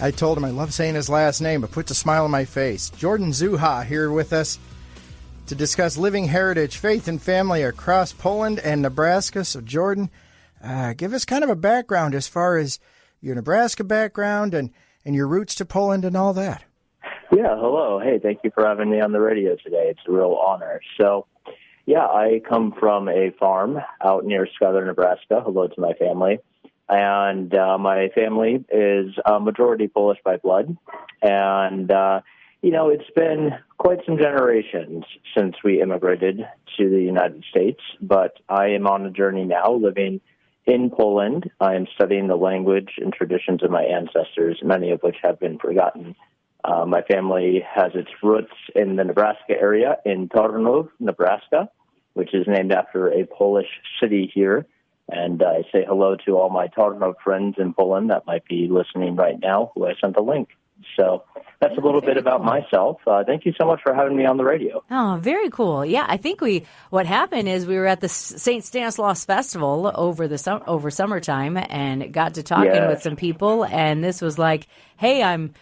I told him I love saying his last name. It puts a smile on my face. Jordan Zoucha here with us to discuss living heritage, faith, and family across Poland and Nebraska. So, Jordan, give us kind of a background as far as your Nebraska background and your roots to Poland and all that. Yeah, hello. Hey, thank you for having me on the radio today. It's a real honor. So, yeah, I come from a farm out near Schuyler, Nebraska. Hello to my family. And my family is majority Polish by blood. And, it's been quite some generations since we immigrated to the United States. But I am on a journey now living in Poland. I am studying the language and traditions of my ancestors, many of which have been forgotten. My family has its roots in the Nebraska area, in Tarnów, Nebraska, which is named after a Polish city here. And I say hello to all my Tarnów friends in Poland that might be listening right now, who I sent a link. So that's a little bit about myself. Thank you so much for having me on the radio. Oh, very cool. Yeah, I think what happened is we were at the St. Stanislaus Festival over summertime and got to talking with some people. And this was like, hey, I'm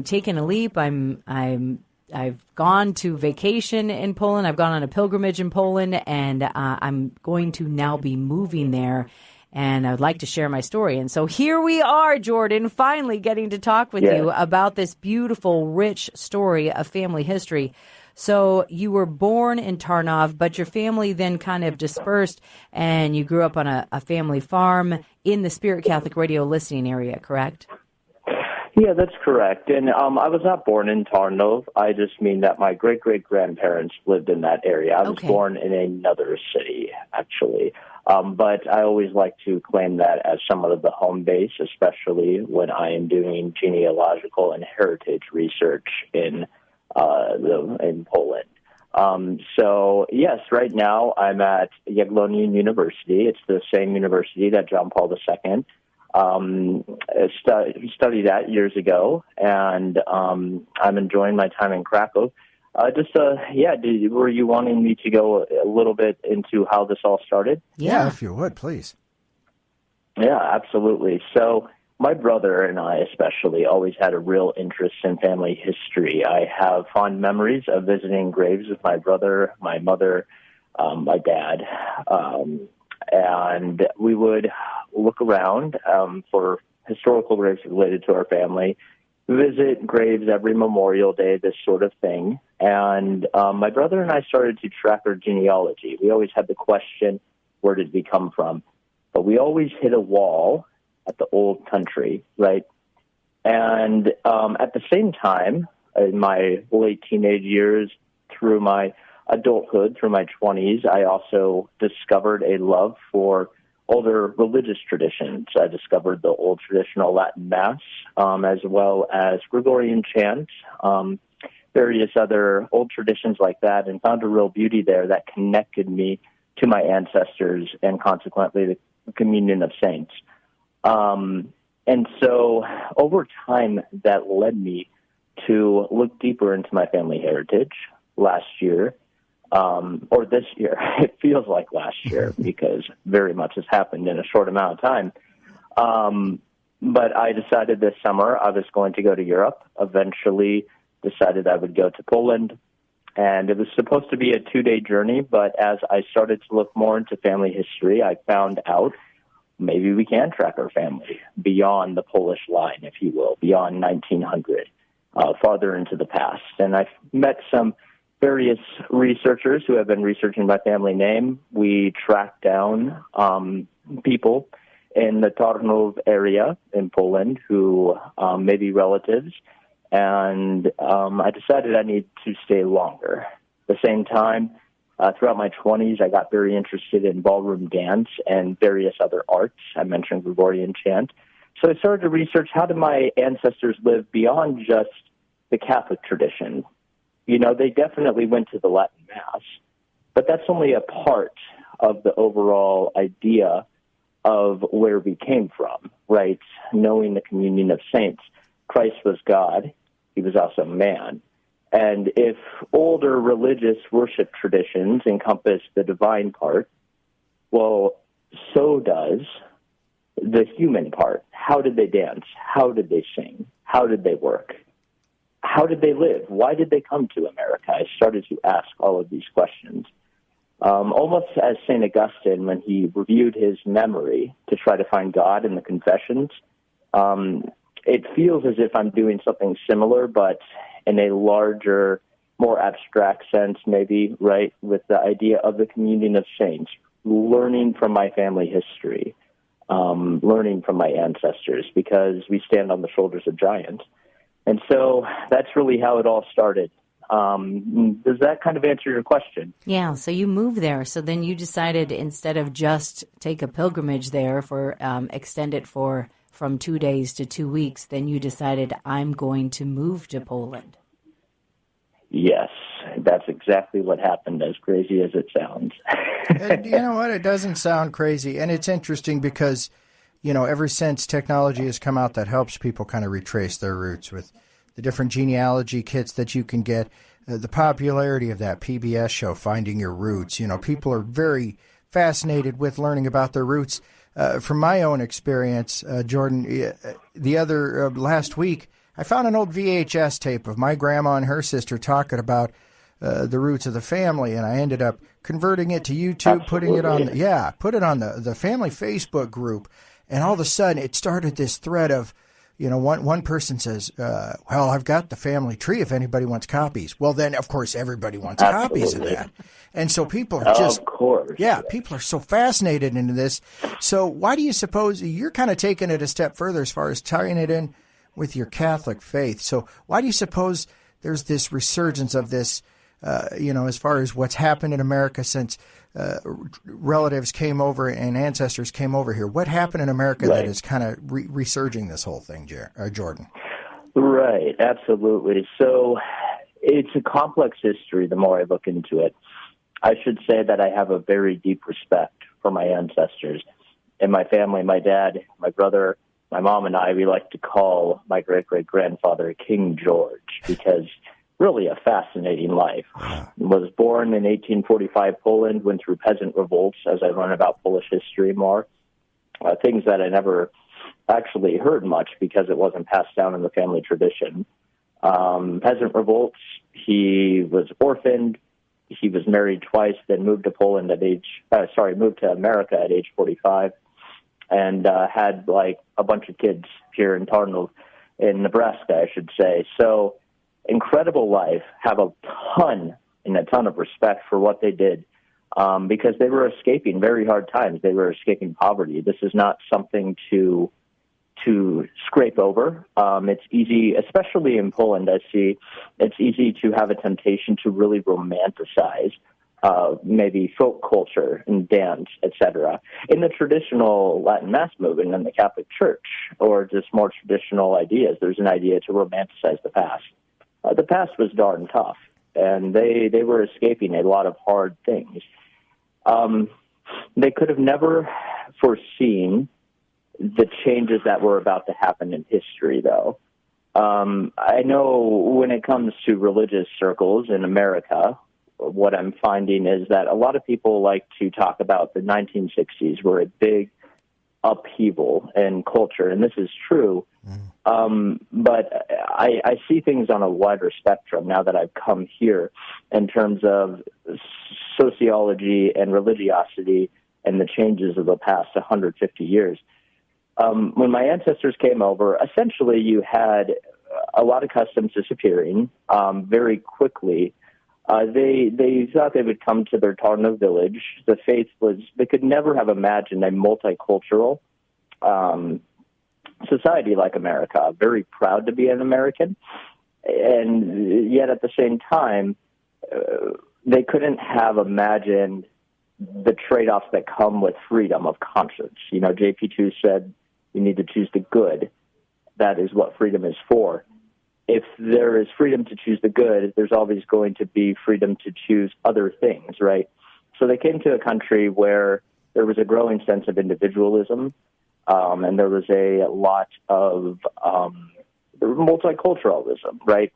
taking a leap. I've gone to vacation in Poland. I've gone on a pilgrimage in Poland, and I'm going to now be moving there. And I would like to share my story. And so here we are, Jordan, finally getting to talk with you about this beautiful, rich story of family history. So you were born in Tarnów, but your family then kind of dispersed, and you grew up on a family farm in the Spirit Catholic Radio listening area, correct? Yeah, that's correct. And I was not born in Tarnów. I just mean that my great-great-grandparents lived in that area. I was born in another city, actually. But I always like to claim that as somewhat of the home base, especially when I am doing genealogical and heritage research in Poland. So, yes, right now I'm at Jagiellonian University. It's the same university that John Paul II studied at years ago, and I'm enjoying my time in Krakow. Were you wanting me to go a little bit into how this all started? Yeah, if you would, please. Yeah, absolutely. So my brother and I especially always had a real interest in family history. I have fond memories of visiting graves with my brother, my mother, my dad, and we would look around for historical graves related to our family, visit graves every Memorial Day, this sort of thing. And my brother and I started to track our genealogy. We always had the question, where did we come from? But we always hit a wall at the old country, right? And at the same time, in my late teenage years, through my adulthood, through my 20s, I also discovered a love for older religious traditions. I discovered the old traditional Latin Mass, as well as Gregorian chant, various other old traditions like that, and found a real beauty there that connected me to my ancestors and consequently the communion of saints. And so over time, that led me to look deeper into my family heritage last year. Or this year. It feels like last year because very much has happened in a short amount of time. But I decided this summer I was going to go to Europe, eventually decided I would go to Poland, and it was supposed to be a 2-day journey, but as I started to look more into family history, I found out maybe we can track our family beyond the Polish line, if you will, beyond 1900, farther into the past. And I met some various researchers who have been researching my family name. We tracked down people in the Tarnów area in Poland who may be relatives, and I decided I need to stay longer. At the same time, throughout my 20s, I got very interested in ballroom dance and various other arts. I mentioned Gregorian chant. So I started to research how did my ancestors live beyond just the Catholic tradition. You know, they definitely went to the Latin Mass, but that's only a part of the overall idea of where we came from, right? Knowing the communion of saints. Christ was God. He was also man. And if older religious worship traditions encompass the divine part, well, so does the human part. How did they dance? How did they sing? how did they work? How did they live? Why did they come to America? I started to ask all of these questions. Almost as St. Augustine, when he reviewed his memory to try to find God in the Confessions, it feels as if I'm doing something similar, but in a larger, more abstract sense, maybe, right, with the idea of the communion of saints, learning from my family history, learning from my ancestors, because we stand on the shoulders of giants. And so that's really how it all started. Does that kind of answer your question? Yeah, so you moved there. So then you decided, instead of just take a pilgrimage there for extend it from 2 days to 2 weeks, then you decided, I'm going to move to Poland. Yes, that's exactly what happened, as crazy as it sounds. And you know what? It doesn't sound crazy. And it's interesting because, ever since technology has come out that helps people kind of retrace their roots with the different genealogy kits that you can get, the popularity of that PBS show, Finding Your Roots. People are very fascinated with learning about their roots. From my own experience, Jordan, last week, I found an old VHS tape of my grandma and her sister talking about the roots of the family, and I ended up converting it to YouTube, putting it on the family Facebook group, and all of a sudden it started this thread of, one person says, well, I've got the family tree if anybody wants copies. Well, then, of course, everybody wants copies of that. And so people are just, of course. Yeah, people are so fascinated into this. So why do you suppose you're kind of taking it a step further as far as tying it in with your Catholic faith? So why do you suppose there's this resurgence of this, as far as what's happened in America since relatives came over and ancestors came over here? What happened in America that is kind of resurging this whole thing, Jordan? Right, absolutely. So it's a complex history the more I look into it. I should say that I have a very deep respect for my ancestors. In my family, my dad, my brother, my mom, and I, we like to call my great-great-grandfather King George because really a fascinating life. Was born in 1845 Poland, went through peasant revolts as I learn about Polish history more. Things that I never actually heard much because it wasn't passed down in the family tradition. Peasant revolts, he was orphaned. He was married twice, then moved to moved to America at age 45, and had a bunch of kids here in Nebraska, I should say. So incredible life. Have a ton of respect for what they did because they were escaping very hard times. They were escaping poverty. This is not something to scrape over. It's easy, especially in Poland, I see, it's easy to have a temptation to really romanticize maybe folk culture and dance, etc. In the traditional Latin Mass movement in the Catholic Church, or just more traditional ideas, there's an idea to romanticize the past. The past was darn tough, and they were escaping a lot of hard things. They could have never foreseen the changes that were about to happen in history, though. I know when it comes to religious circles in America, what I'm finding is that a lot of people like to talk about the 1960s were a big upheaval in culture, and this is true. But I see things on a wider spectrum now that I've come here in terms of sociology and religiosity and the changes of the past 150 years. When my ancestors came over, essentially you had a lot of customs disappearing very quickly. They thought they would come to their Tarnów village. The faith was, they could never have imagined a multicultural society like America, very proud to be an American. And yet at the same time, they couldn't have imagined the trade-offs that come with freedom of conscience. JP2 said, you need to choose the good. That is what freedom is for. If there is freedom to choose the good, there's always going to be freedom to choose other things, right? So they came to a country where there was a growing sense of individualism, and there was a lot of multiculturalism, right?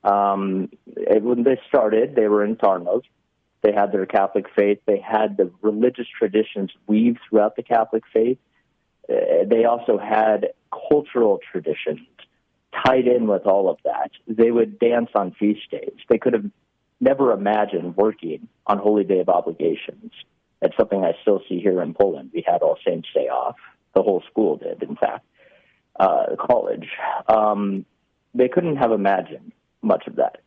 When they started, they were in Tarnów. They had their Catholic faith. They had the religious traditions weaved throughout the Catholic faith. They also had cultural traditions tied in with all of that. They would dance on feast days. They could have never imagined working on Holy Day of Obligations. That's something I still see here in Poland. We had All Saints Day off. The whole school did, in fact, college. They couldn't have imagined much of that.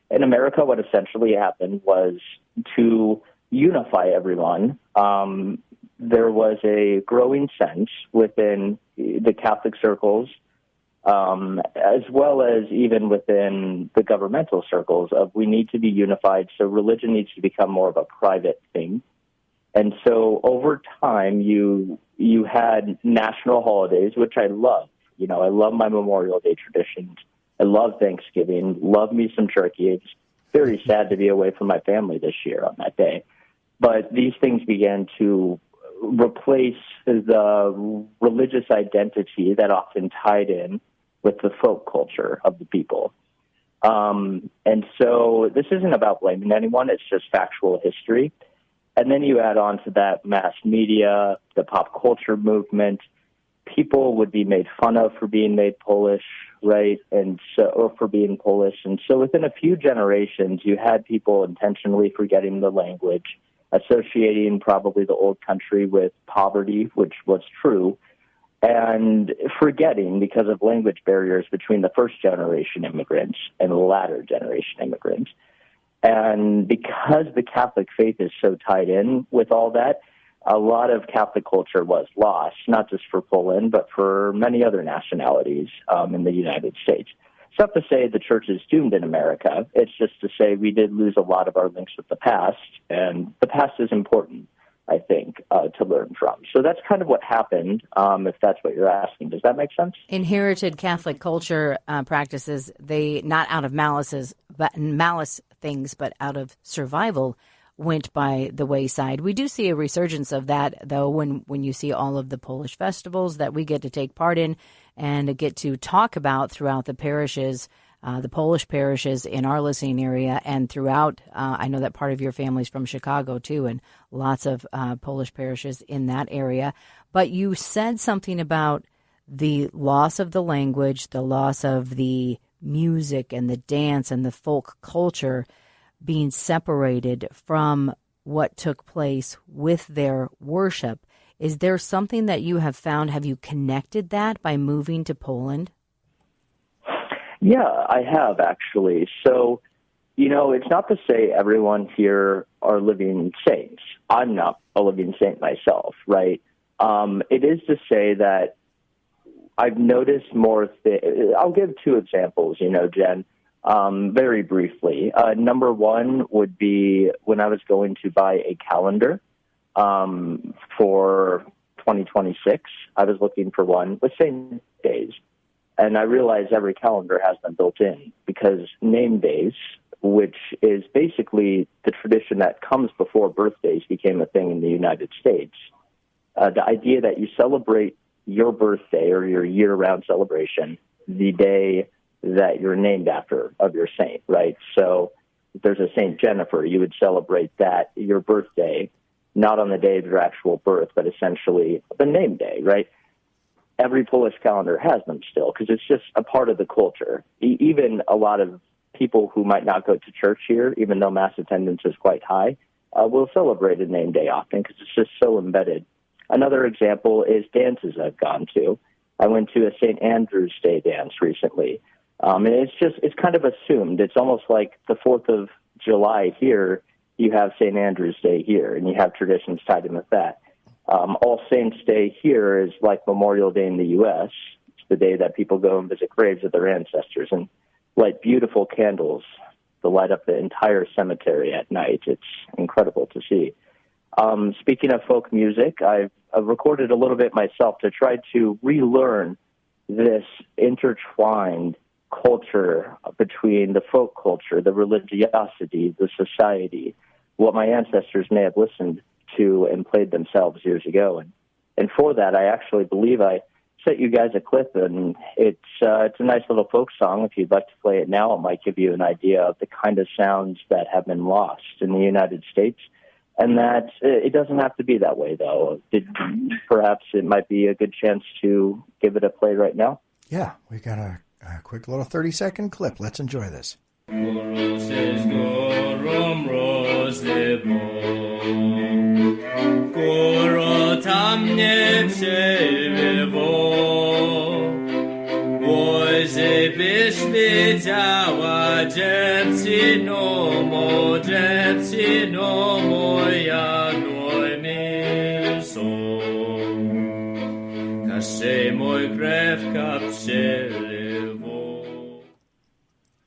In America, what essentially happened was to unify everyone. There was a growing sense within the Catholic circles, as well as even within the governmental circles, of we need to be unified, so religion needs to become more of a private thing. And so over time, you had national holidays, which I love. You know, I love my Memorial Day traditions. I love Thanksgiving, love me some turkey. It's very sad to be away from my family this year on that day. But these things began to replace the religious identity that often tied in with the folk culture of the people. And so this isn't about blaming anyone. It's just factual history. And then you add on to that mass media, the pop culture movement. People would be made fun of for being made Polish, right? And so, or for being Polish. And so within a few generations, you had people intentionally forgetting the language, associating probably the old country with poverty, which was true, and forgetting because of language barriers between the first generation immigrants and the latter generation immigrants. And because the Catholic faith is so tied in with all that, a lot of Catholic culture was lost, not just for Poland, but for many other nationalities in the United States. It's not to say the church is doomed in America. It's just to say we did lose a lot of our links with the past, and the past is important, I think, to learn from. So that's kind of what happened, if that's what you're asking. Does that make sense? Inherited Catholic culture practices, they not out of malice things, but out of survival, went by the wayside. We do see a resurgence of that, though, when you see all of the Polish festivals that we get to take part in and get to talk about throughout the parishes, the Polish parishes in our listening area and throughout. I know that part of your family's from Chicago, too, and lots of Polish parishes in that area. But you said something about the loss of the language, the loss of the music and the dance and the folk culture being separated from what took place with their worship. Is there something that you have found? Have you connected that by moving to Poland? Yeah, I have, actually. So, you know, it's not to say everyone here are living saints. I'm not a living saint myself, right? It is to say that I've noticed more I'll give two examples, you know, Jen. Very briefly. Number one would be when I was going to buy a calendar for 2026. I was looking for one with saint days. And I realized every calendar has them built in because name days, which is basically the tradition that comes before birthdays, became a thing in the United States. The idea that you celebrate your birthday or your year-round celebration the day that you're named after of your saint, right? So if there's a Saint Jennifer, you would celebrate that, your birthday, not on the day of your actual birth, but essentially the name day, right? Every Polish calendar has them still because it's just a part of the culture. Even a lot of people who might not go to church here, even though mass attendance is quite high, will celebrate a name day often because it's just so embedded. Another example is dances I've gone to. I went to a St. Andrew's Day dance recently. And it's kind of assumed. It's almost like the 4th of July here, you have St. Andrew's Day here, and you have traditions tied in with that. All Saints Day here is like Memorial Day in the U.S. It's the day that people go and visit graves of their ancestors and light beautiful candles to light up the entire cemetery at night. It's incredible to see. Speaking of folk music, I've recorded a little bit myself to try to relearn this intertwined culture between the folk culture, the religiosity, the society, what my ancestors may have listened to and played themselves years ago. And for that, I actually believe I sent you guys a clip, and it's a nice little folk song. If you'd like to play it now, it might give you an idea of the kind of sounds that have been lost in the United States. And that it doesn't have to be that way, though. Perhaps it might be a good chance to give it a play right now. Yeah, we got a A quick little 30-second clip. Let's enjoy this.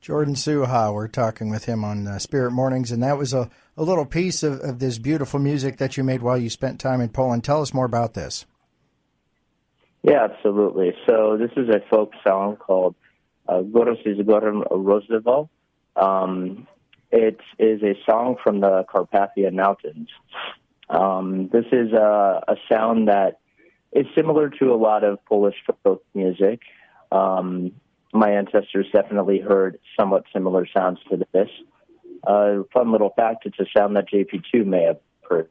Jordan Zoucha, we're talking with him on Spirit Mornings, and that was a little piece of this beautiful music that you made while you spent time in Poland. Tell us more about this. Yeah, absolutely. So this is a folk song called Rozmowa. It is a song from the Carpathian Mountains. This is a sound that is similar to a lot of Polish folk music. My ancestors definitely heard somewhat similar sounds to this. Fun little fact, it's a sound that JP2 may have heard.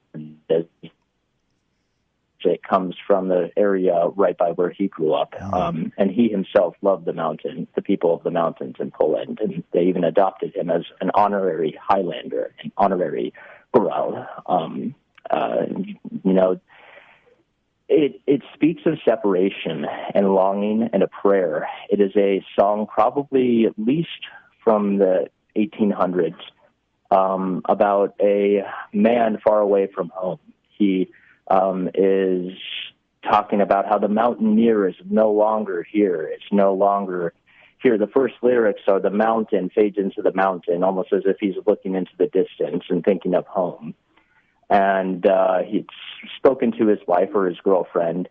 It comes from the area right by where he grew up. And he himself loved the mountain, the people of the mountains in Poland. And they even adopted him as an honorary Highlander, an honorary Góral. It speaks of separation and longing and a prayer. It is a song probably at least from the 1800s about a man far away from home. He is talking about how the mountaineer is no longer here. It's no longer here. The first lyrics are the mountain fades into the mountain, almost as if he's looking into the distance and thinking of home. And he's spoken to his wife or his girlfriend.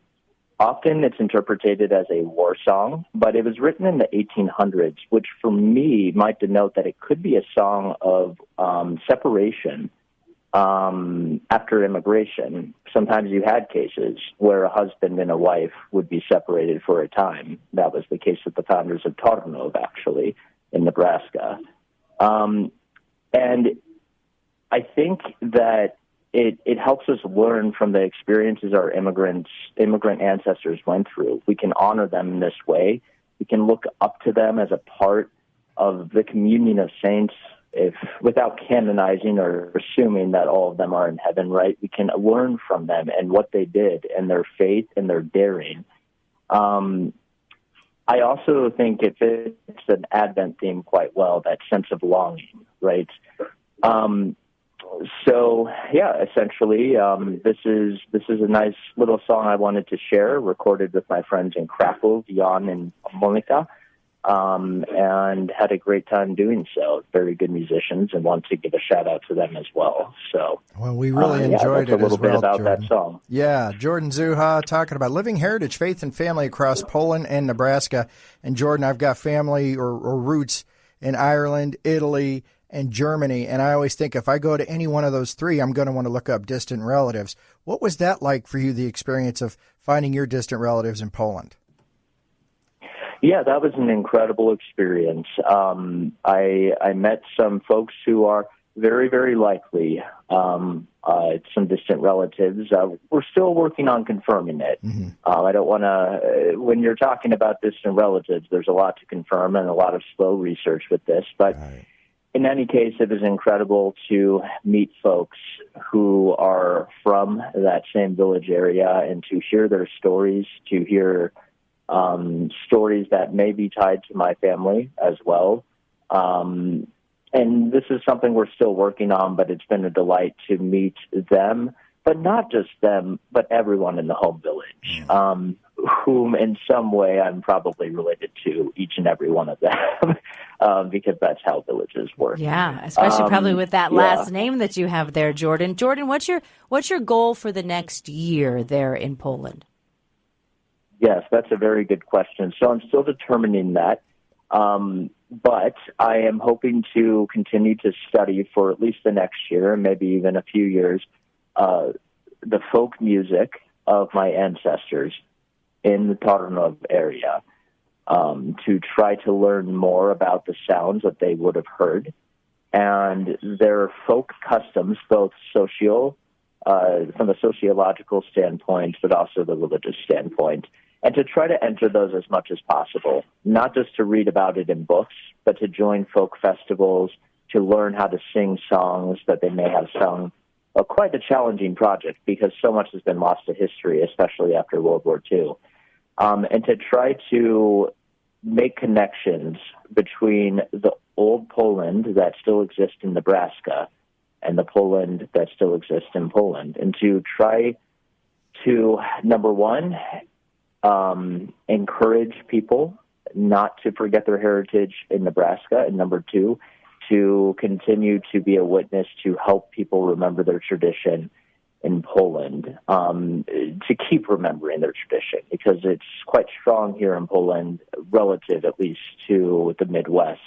Often it's interpreted as a war song, but it was written in the 1800s, which for me might denote that it could be a song of separation after immigration. Sometimes you had cases where a husband and a wife would be separated for a time. That was the case with the founders of Tarnów, actually, in Nebraska. And I think that it helps us learn from the experiences our immigrant ancestors went through. We can honor them in this way. We can look up to them as a part of the communion of saints, without canonizing or assuming that all of them are in heaven, right? We can learn from them and what they did and their faith and their daring. I also think it fits an Advent theme quite well, that sense of longing, right? So, yeah, essentially, this is a nice little song I wanted to share, recorded with my friends in Krakow, Jan and Monica, and had a great time doing so. Very good musicians, and want to give a shout-out to them as well. So, well, we really enjoyed it as well, a little bit about Jordan. That song. Yeah, Jordan Zoucha talking about living heritage, faith, and family across Poland and Nebraska. And, Jordan, I've got family or roots in Ireland, Italy, and Germany, and I always think if I go to any one of those three, I'm going to want to look up distant relatives. What was that like for you, the experience of finding your distant relatives in Poland? Yeah, that was an incredible experience. I met some folks who are very, very likely some distant relatives. We're still working on confirming it. Mm-hmm. I don't want to, when you're talking about distant relatives, there's a lot to confirm and a lot of slow research with this, but right. In any case, it was incredible to meet folks who are from that same village area and to hear their stories, to hear stories that may be tied to my family as well. And this is something we're still working on, but it's been a delight to meet them, but not just them, but everyone in the home village, whom in some way I'm probably related to each and every one of them. Because that's how villages work. Yeah, especially probably with that last name that you have there, Jordan. Jordan, what's your goal for the next year there in Poland? Yes, that's a very good question. So I'm still determining that, but I am hoping to continue to study for at least the next year, and maybe even a few years, the folk music of my ancestors in the Tarnów area. To try to learn more about the sounds that they would have heard and their folk customs, both from a sociological standpoint, but also the religious standpoint. and to try to enter those as much as possible, not just to read about it in books, but to join folk festivals, to learn how to sing songs that they may have sung. Quite a challenging project because so much has been lost to history, especially after World War II. And to try to make connections between the old Poland that still exists in Nebraska and the Poland that still exists in Poland, and to try to, number one, encourage people not to forget their heritage in Nebraska, and number two, to continue to be a witness to help people remember their tradition in Poland, to keep remembering their tradition, because it's quite strong here in Poland, relative at least to the Midwest.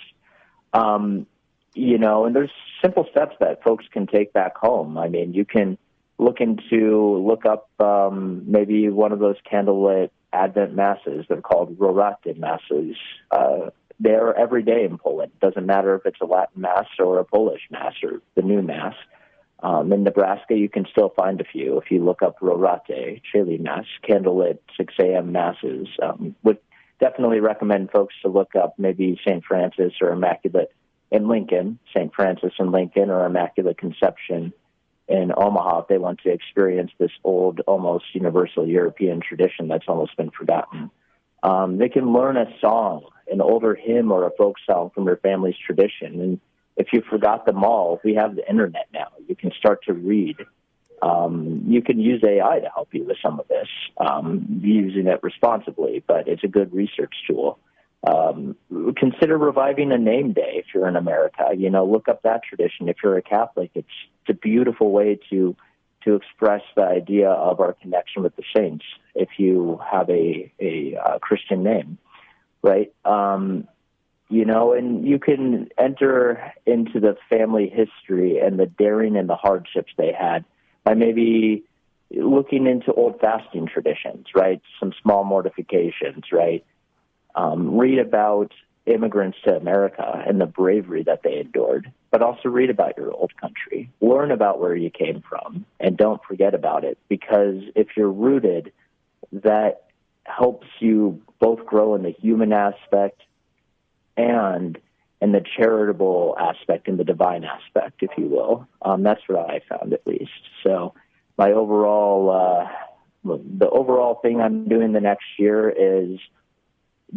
And there's simple steps that folks can take back home. I mean, you can look up maybe one of those candlelit Advent masses. They're called Rorate masses. They're every day in Poland. It doesn't matter if it's a Latin mass or a Polish mass or the new mass. In Nebraska, you can still find a few. If you look up Rorate, Chili Mass, candlelit 6 a.m. masses, would definitely recommend folks to look up maybe St. Francis or Immaculate in Lincoln, St. Francis in Lincoln, or Immaculate Conception in Omaha if they want to experience this old, almost universal European tradition that's almost been forgotten. They can learn a song, an older hymn or a folk song from your family's tradition. And if you forgot them all, we have the internet now. You can start to read. You can use AI to help you with some of this, using it responsibly, but it's a good research tool. Consider reviving a name day if you're in America. Look up that tradition. If you're a Catholic, it's a beautiful way to express the idea of our connection with the saints if you have a Christian name, right? And you can enter into the family history and the daring and the hardships they had by maybe looking into old fasting traditions, right? Some small mortifications, right? Read about immigrants to America and the bravery that they endured, but also read about your old country. Learn about where you came from, and don't forget about it, because if you're rooted, that helps you both grow in the human aspect and in the charitable aspect, in the divine aspect, if you will. That's what I found, at least. So my the overall thing I'm doing the next year is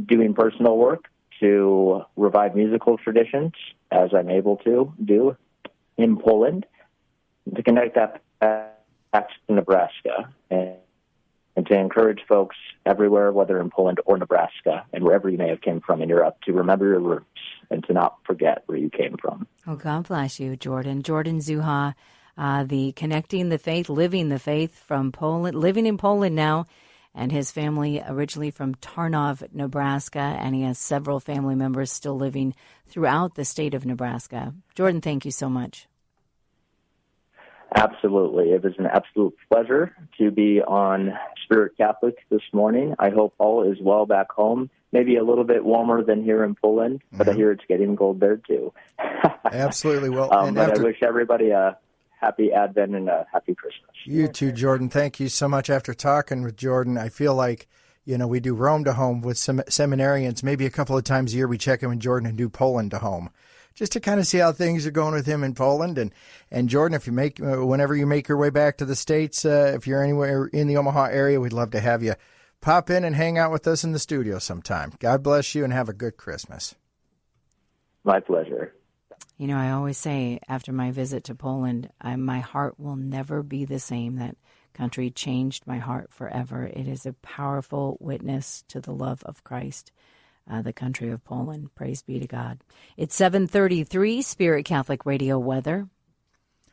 doing personal work to revive musical traditions, as I'm able to do in Poland, to connect that back to Nebraska, and to encourage folks everywhere, whether in Poland or Nebraska, and wherever you may have came from in Europe, to remember your roots and to not forget where you came from. Oh, God bless you, Jordan. Jordan Zoucha, the Connecting the Faith, Living the Faith from Poland, living in Poland now, and his family originally from Tarnov, Nebraska, and he has several family members still living throughout the state of Nebraska. Jordan, thank you so much. Absolutely. It was an absolute pleasure to be on Spirit Catholic this morning. I hope all is well back home. Maybe a little bit warmer than here in Poland, but I hear it's getting cold there too. Absolutely. Well, but I wish everybody a happy Advent and a happy Christmas. You too, Jordan. Thank you so much. After talking with Jordan, I feel like, we do Rome to home with some seminarians. Maybe a couple of times a year we check in with Jordan and do Poland to home, just to kind of see how things are going with him in Poland. And Jordan, if you whenever you make your way back to the States, if you're anywhere in the Omaha area, we'd love to have you pop in and hang out with us in the studio sometime. God bless you and have a good Christmas. My pleasure. I always say after my visit to Poland, my heart will never be the same. That country changed my heart forever. It is a powerful witness to the love of Christ, the country of Poland. Praise be to God. It's 7:33, Spirit Catholic Radio weather.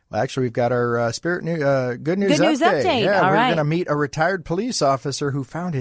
Well, actually, we've got our good news update. Yeah, All we're going to meet a retired police officer who found his